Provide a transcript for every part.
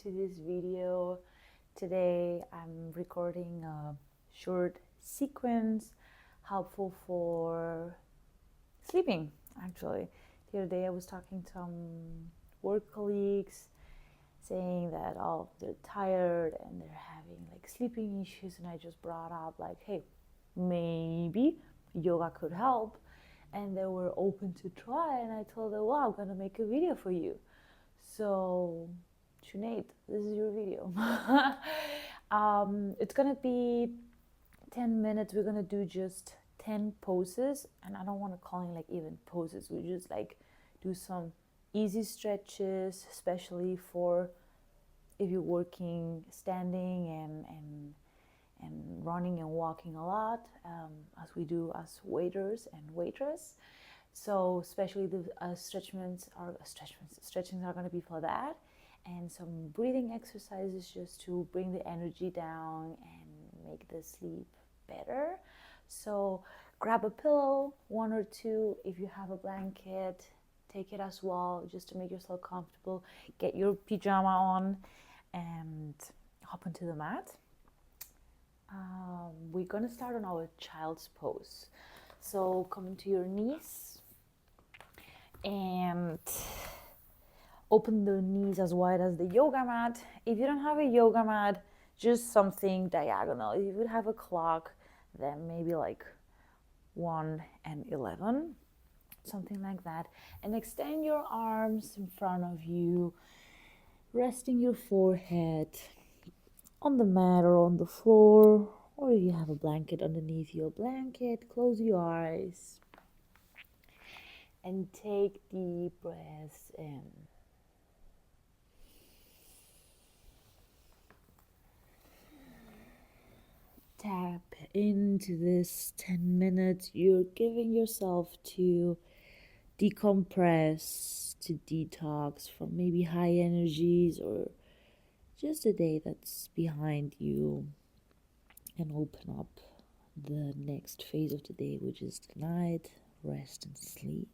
to this video. Today I'm recording a short sequence helpful for sleeping, actually. The other day I was talking to some work colleagues saying that they're tired and they're having like sleeping issues, and I just brought up like, hey, maybe yoga could help. And they were open to try, and I told them, well, I'm gonna make a video for you. So Sinead, this is your video. It's gonna be 10 minutes. We're gonna do just 10 poses, and I don't want to call it like even poses. We just like do some easy stretches, especially for if you're working standing and running and walking a lot, as we do as waiters and waitress. So especially the stretchings are going to be for that, and some breathing exercises just to bring the energy down and make the sleep better. So grab a pillow, one or two. If you have a blanket, take it as well, just to make yourself comfortable. Get your pajama on and hop into the mat. We're gonna start on our child's pose. So come into your knees and open the knees as wide as the yoga mat. If you don't have a yoga mat, just something diagonal. If you would have a clock, then maybe like 1 and 11, something like that. And extend your arms in front of you, resting your forehead on the mat or on the floor, or if you have a blanket underneath your blanket. Close your eyes and take deep breaths in. Tap into this 10 minutes you're giving yourself to decompress, to detox from maybe high energies or just a day that's behind you, and open up the next phase of the day, which is the night, rest and sleep.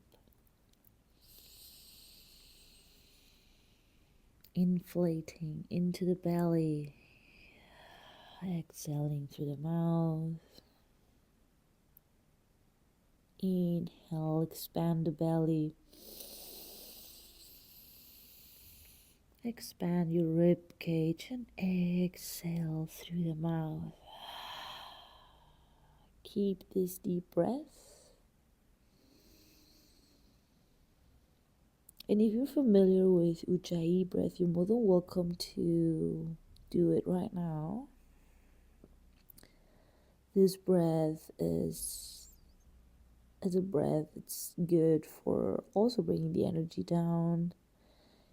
Inflating into the belly, exhaling through the mouth. Inhale, expand the belly. Expand your rib cage and exhale through the mouth. Keep this deep breath. And if you're familiar with Ujjayi breath, you're more than welcome to do it right now. This breath is a breath. It's good for also bringing the energy down,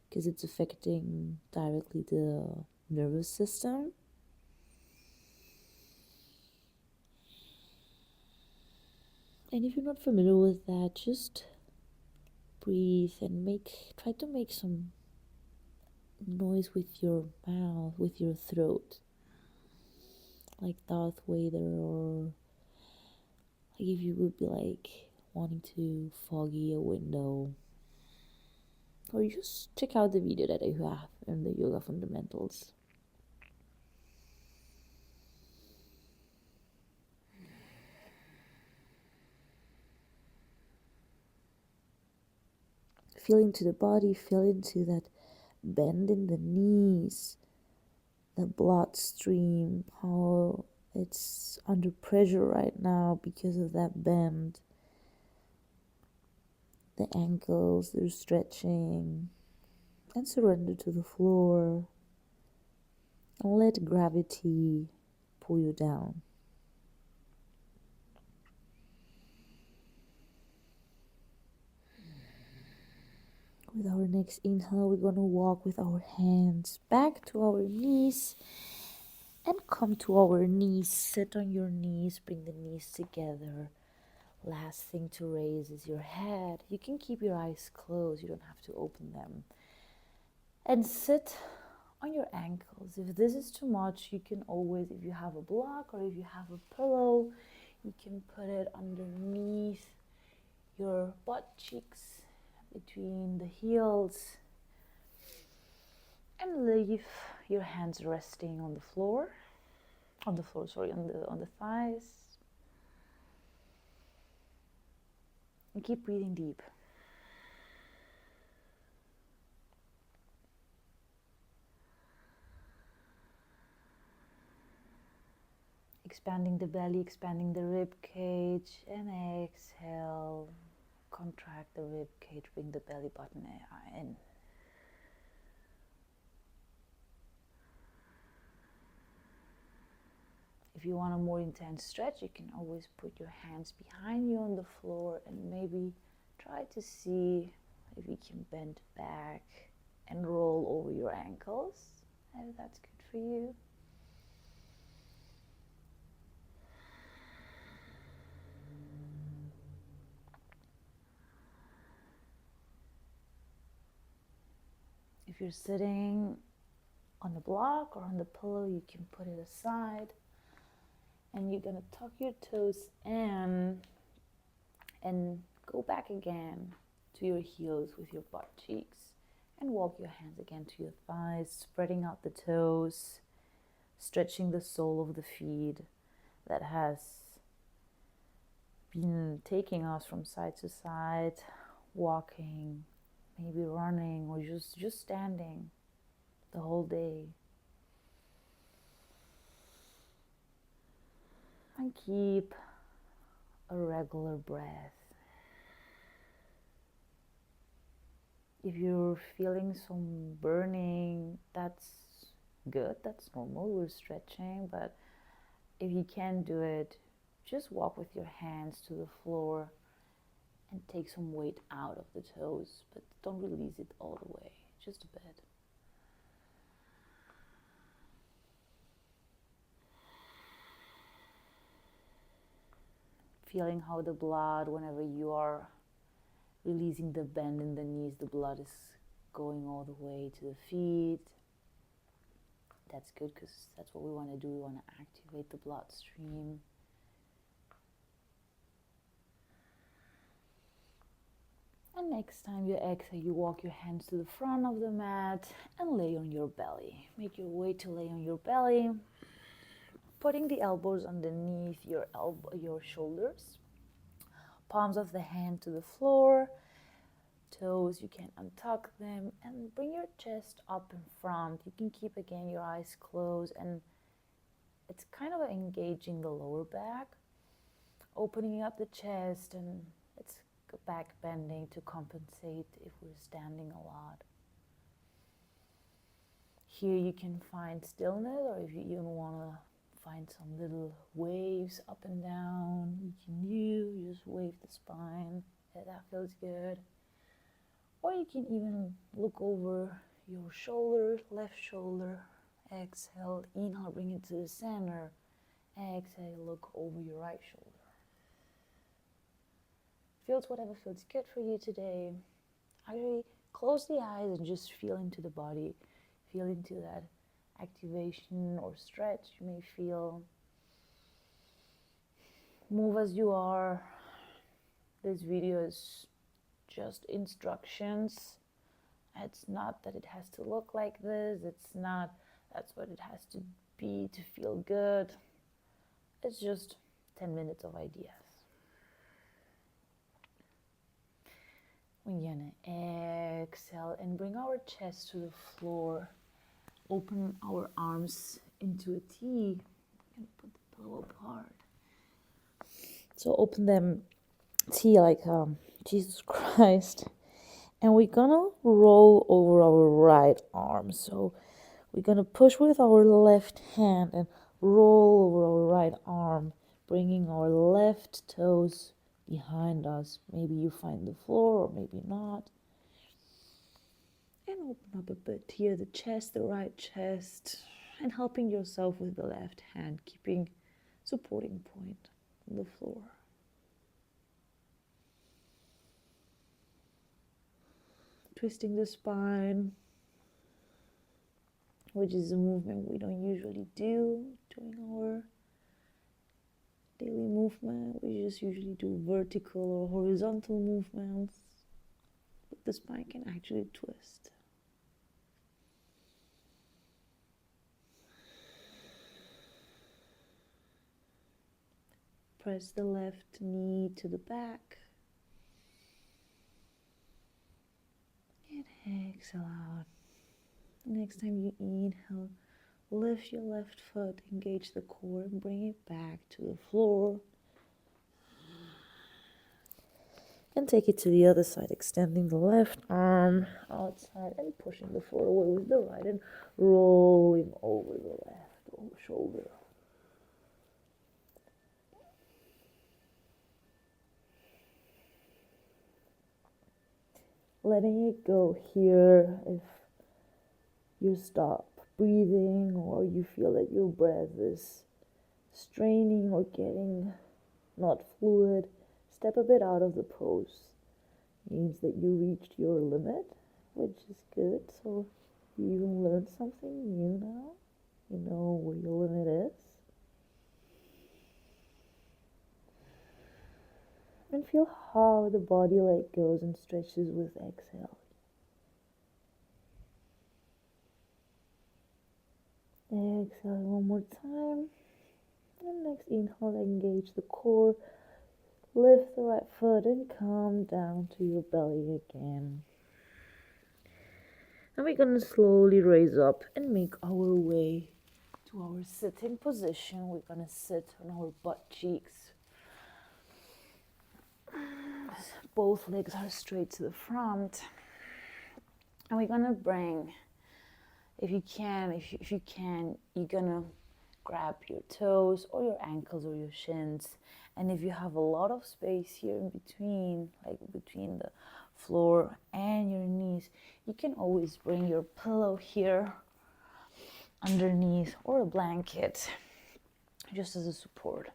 because it's affecting directly the nervous system. And if you're not familiar with that, just breathe and try to make some noise with your mouth, with your throat, like Darth Vader, or like if you would be like wanting to foggy a window. Or just check out the video that I have in the Yoga Fundamentals. Feel into the body, feel into that bend in the knees, the bloodstream, how it's under pressure right now because of that bend. The ankles, they're stretching, and surrender to the floor, and let gravity pull you down. With our next inhale, we're going to walk with our hands back to our knees and come to our knees. Sit on your knees, bring the knees together. Last thing to raise is your head. You can keep your eyes closed, you don't have to open them. And sit on your ankles. If this is too much, you can always, if you have a block or if you have a pillow, you can put it underneath your butt cheeks, between the heels, And leave your hands resting on the floor, on the thighs. And keep breathing deep. Expanding the belly, expanding the rib cage, and exhale. Contract the rib cage, bring the belly button in. If you want a more intense stretch, you can always put your hands behind you on the floor and maybe try to see if you can bend back and roll over your ankles, if that's good for you. If you're sitting on the block or on the pillow, you can put it aside. And you're gonna tuck your toes in and go back again to your heels with your butt cheeks. And walk your hands again to your thighs, spreading out the toes, stretching the sole of the feet that has been taking us from side to side, walking, maybe running, or just standing the whole day. And keep a regular breath. If you're feeling some burning, that's good, that's normal, we're stretching. But if you can't do it, just walk with your hands to the floor and take some weight out of the toes, but don't release it all the way, just a bit. Feeling how the blood, whenever you are releasing the bend in the knees, the blood is going all the way to the feet. That's good, because that's what we want to do. We want to activate the bloodstream. And next time you exhale, you walk your hands to the front of the mat and lay on your belly. Make your way to lay on your belly, putting the elbows underneath your shoulders. Palms of the hand to the floor. Toes, you can untuck them and bring your chest up in front. You can keep again your eyes closed, and it's kind of engaging the lower back, opening up the chest, and it's back bending to compensate if we're standing a lot. Here you can find stillness, or if you even want to find some little waves up and down, you can just wave the spine. That feels good. Or you can even look over your shoulder, left shoulder. Exhale, inhale, bring it to the center. Exhale, look over your right shoulder. Feels whatever feels good for you today. Actually, close the eyes and just feel into the body. Feel into that activation or stretch you may feel. Move as you are. This video is just instructions. It's not that it has to look like this. It's not that's what it has to be to feel good. It's just 10 minutes of ideas. We're gonna exhale and bring our chest to the floor. Open our arms into a T. I'm gonna put the pillow apart. So open them T like Jesus Christ. And we're gonna roll over our right arm. So we're gonna push with our left hand and roll over our right arm, bringing our left toes behind us. Maybe you find the floor or maybe not. And open up a bit here, the chest, the right chest, and helping yourself with the left hand, keeping supporting point on the floor. Twisting the spine, which is a movement we don't usually do during our daily movement. We just usually do vertical or horizontal movements, but the spine can actually twist. Press the left knee to the back. And exhale out. Next time you inhale, lift your left foot, engage the core, and bring it back to the floor. And take it to the other side, extending the left arm outside and pushing the floor away with the right and rolling over the left shoulder. Letting it go here if you stop breathing or you feel that your breath is straining or getting not fluid. Step a bit out of the pose. Means that you reached your limit, which is good. So you even learned something new now. You know where your limit is. And feel how the body let goes and stretches with exhale. Exhale one more time. And next inhale, engage the core. Lift the right foot and come down to your belly again. And we're going to slowly raise up and make our way to our sitting position. We're going to sit on our butt cheeks. Both legs are straight to the front. And we're going to bring, if you can, you're going to grab your toes or your ankles or your shins. And if you have a lot of space here in between, like between the floor and your knees, you can always bring your pillow here underneath or a blanket just as a support.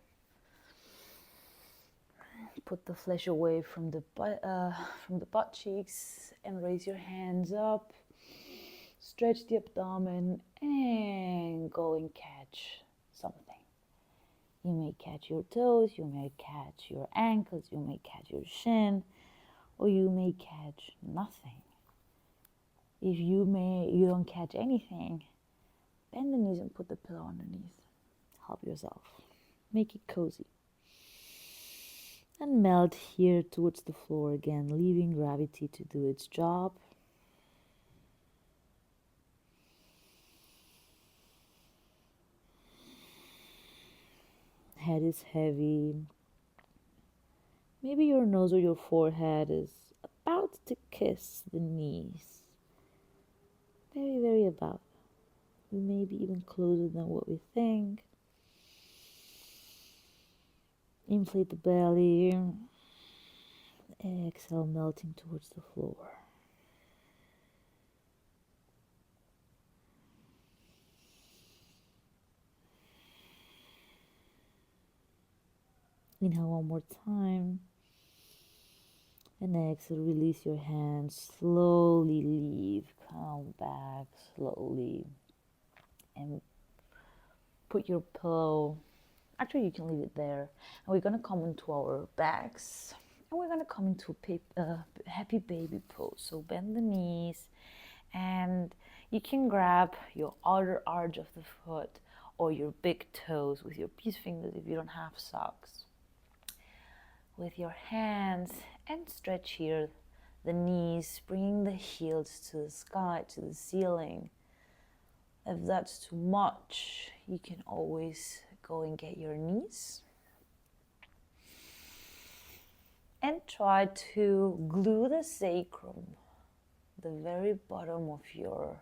Put the flesh away from the butt cheeks and raise your hands up. Stretch the abdomen and go and catch something. You may catch your toes, you may catch your ankles, you may catch your shin, or you may catch nothing. If you don't catch anything, bend the knees and put the pillow underneath. Help yourself. Make it cozy. And melt here towards the floor again, leaving gravity to do its job. Head is heavy. Maybe your nose or your forehead is about to kiss the knees. Very, very about. Maybe even closer than what we think. Inflate the belly. Exhale, melting towards the floor. Inhale one more time. And exhale, release your hands. Slowly leave. Come back slowly. And put your pillow. Actually, you can leave it there. And we're going to come into our backs. And we're going to come into a happy baby pose. So bend the knees. And you can grab your outer arch of the foot or your big toes with your peace fingers if you don't have socks. With your hands and stretch here the knees, bringing the heels to the sky, to the ceiling. If that's too much, you can always go and get your knees. And try to glue the sacrum, the very bottom of your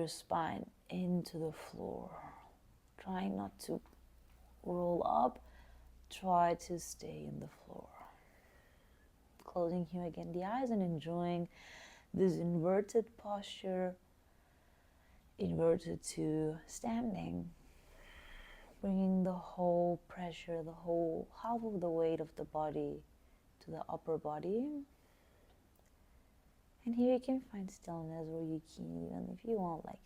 spine, into the floor. Trying not to roll up. Try to stay in the floor. Closing here again the eyes and enjoying this inverted posture, inverted to standing, bringing the whole pressure, the whole half of the weight of the body to the upper body. And here you can find stillness, where you can, even if you want, like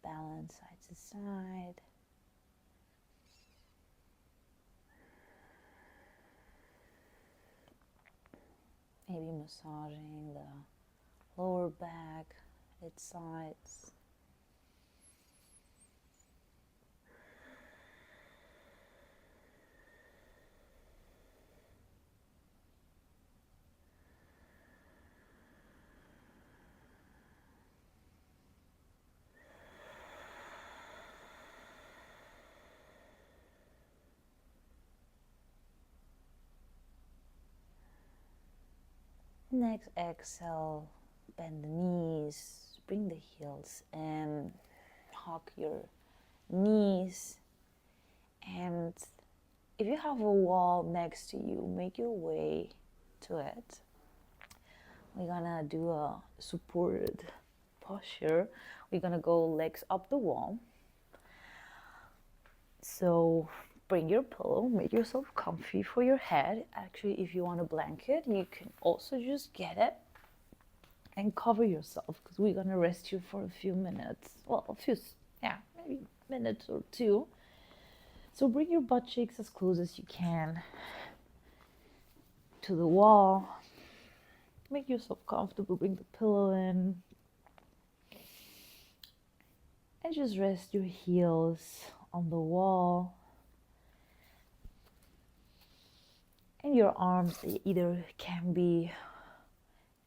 balance side to side. Maybe massaging the lower back, its sides. Next exhale, bend the knees, bring the heels in, hug your knees, and if you have a wall next to you, make your way to it. We're gonna do a supported posture. We're gonna go legs up the wall. So bring your pillow, make yourself comfy for your head. Actually, if you want a blanket, you can also just get it and cover yourself, because we're gonna rest you for a few minutes. Well, maybe minutes or two. So bring your butt cheeks as close as you can to the wall. Make yourself comfortable, bring the pillow in. And just rest your heels on the wall. And your arms, they either can be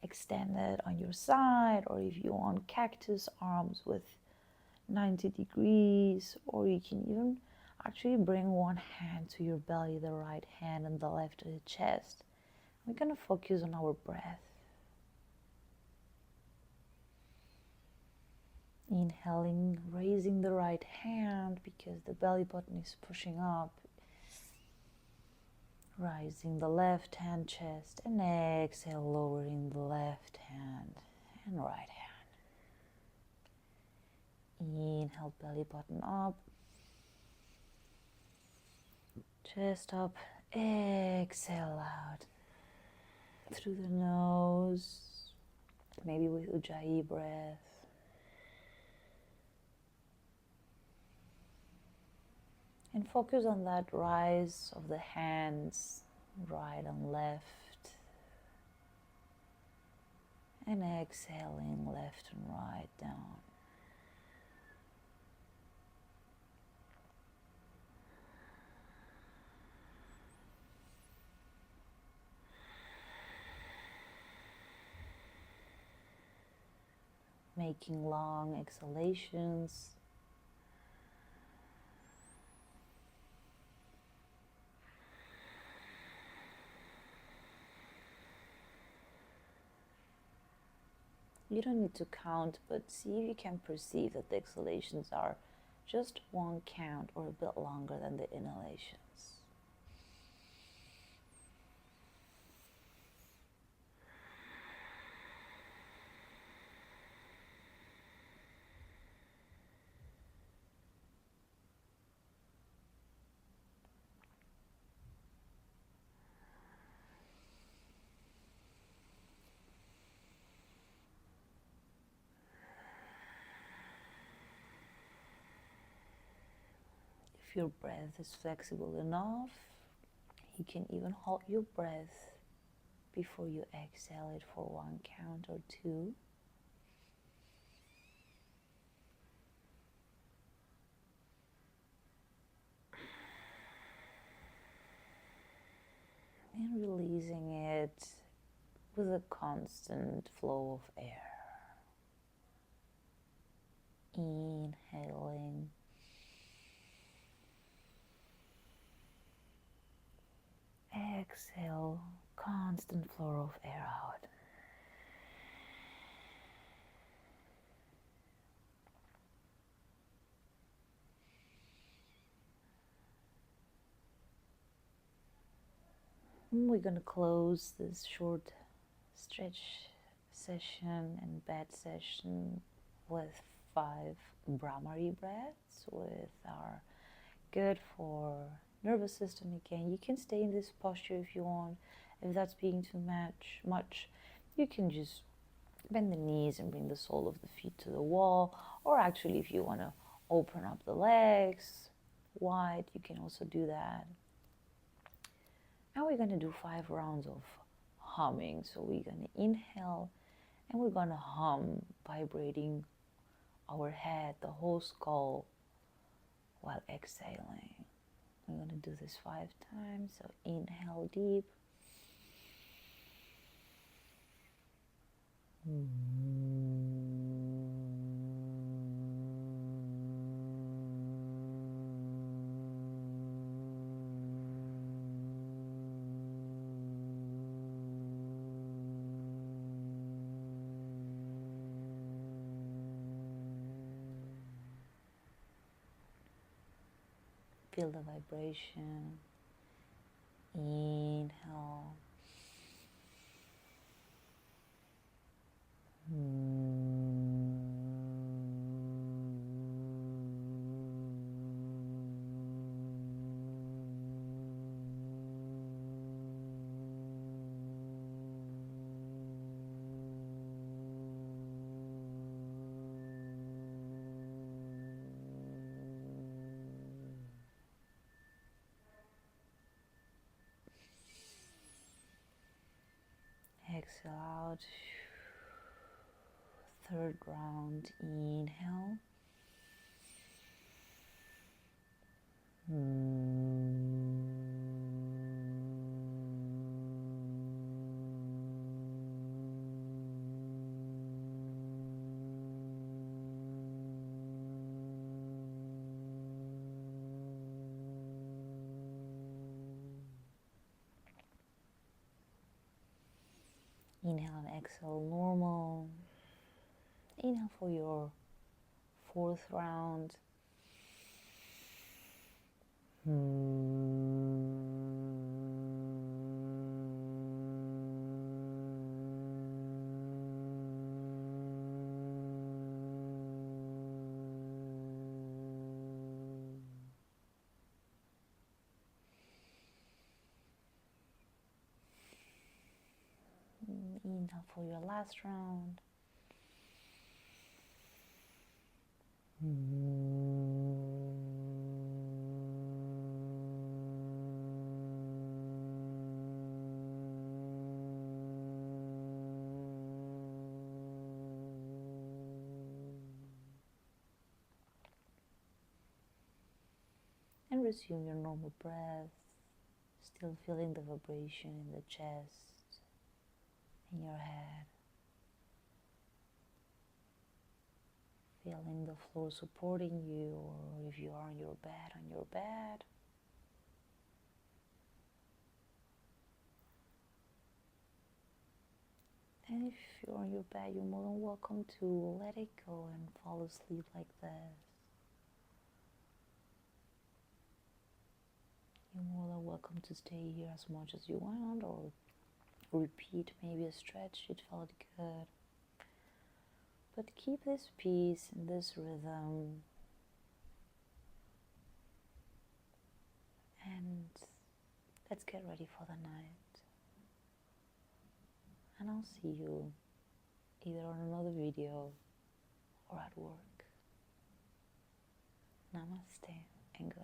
extended on your side, or if you want cactus arms with 90 degrees, or you can even actually bring one hand to your belly, the right hand, and the left to the chest. We're gonna focus on our breath. Inhaling, raising the right hand because the belly button is pushing up. Rising the left hand, chest, and exhale, lowering the left hand and right hand. Inhale, belly button up, chest up, exhale out through the nose, maybe with Ujjayi breath. And focus on that rise of the hands, right and left. And exhaling left and right down. Making long exhalations. You don't need to count, but see if you can perceive that the exhalations are just one count or a bit longer than the inhalations. If your breath is flexible enough, you can even hold your breath before you exhale it for one count or two. And releasing it with a constant flow of air. Inhaling. Exhale, constant flow of air out. We're going to close this short stretch session and bed session with 5 Brahmari breaths, with our good for nervous system again. You can stay in this posture if you want. If that's being too much, you can just bend the knees and bring the sole of the feet to the wall, or actually if you want to open up the legs wide, you can also do that. Now we're going to do 5 rounds of humming. So we're going to inhale and we're going to hum, vibrating our head, the whole skull, while exhaling. We're going to do this 5 times. So inhale deep. Feel the vibration. Inhale. Exhale out. Third round, inhale. Inhale and exhale normal. Inhale for your fourth round. Inhale for your last round. And resume your normal breath, still feeling the vibration in the chest, in your head. Feeling the floor supporting you, or if you are on your bed, And if you're on your bed, you're more than welcome to let it go and fall asleep like this. You're more than welcome to stay here as much as you want, or repeat maybe a stretch it felt good. But keep this peace and this rhythm, and let's get ready for the night. And I'll see you either on another video or at work. Namaste and good